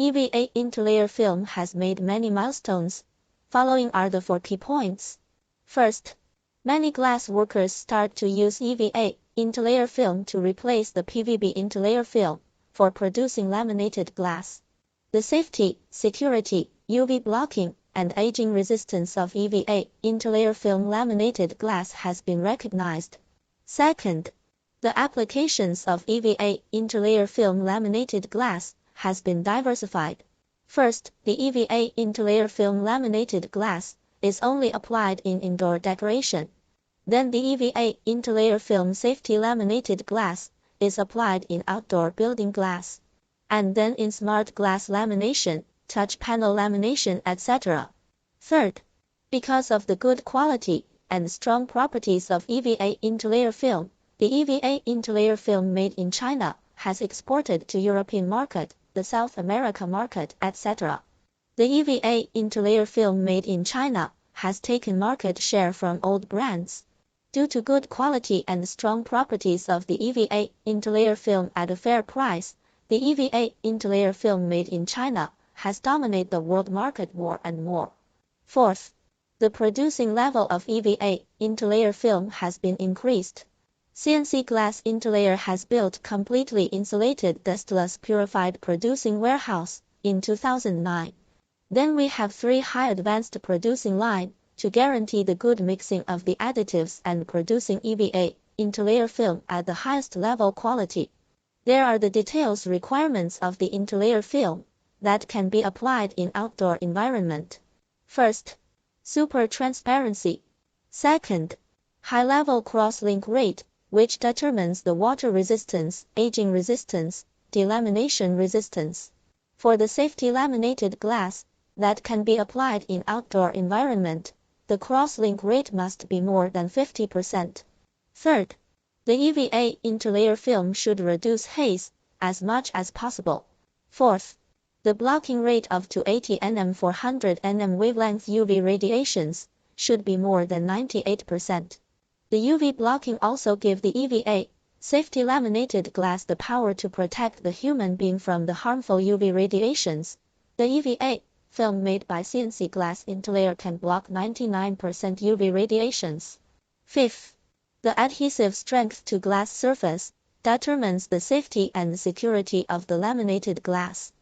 EVA interlayer film has made many milestones. Following are the 4 key points. First, many glass workers start to use EVA interlayer film to replace the PVB interlayer film for producing laminated glass. The safety, security, UV blocking, and aging resistance of EVA interlayer film laminated glass has been recognized. Second, the applications of EVA interlayer film laminated glass has been diversified. First, the EVA interlayer film laminated glass is only applied in indoor decoration. Then the EVA interlayer film safety laminated glass is applied in outdoor building glass. And then in smart glass lamination, touch panel lamination, etc. Third, because of the good quality and strong properties of EVA interlayer film, the EVA interlayer film made in China has exported to European market, the South America market, etc. The EVA interlayer film made in China has taken market share from old brands. Due to good quality and strong properties of the EVA interlayer film at a fair price, the EVA interlayer film made in China has dominated the world market more and more. Fourth, the producing level of EVA interlayer film has been increased. CNC Glass Interlayer has built completely insulated dustless purified producing warehouse in 2009. Then we have 3 high advanced producing line to guarantee the good mixing of the additives and producing EVA interlayer film at the highest level quality. There are the details requirements of the interlayer film that can be applied in outdoor environment. First, super transparency. Second, high level cross-link rate, which determines the water resistance, aging resistance, delamination resistance. For the safety laminated glass that can be applied in outdoor environment, the cross-link rate must be more than 50%. Third, the EVA interlayer film should reduce haze as much as possible. Fourth, the blocking rate of 280 nm 400 nm wavelength UV radiations should be more than 98%. The UV blocking also give the EVA safety laminated glass the power to protect the human being from the harmful UV radiations. The EVA film made by CNC Glass Interlayer can block 99% UV radiations. Fifth, the adhesive strength to glass surface determines the safety and security of the laminated glass.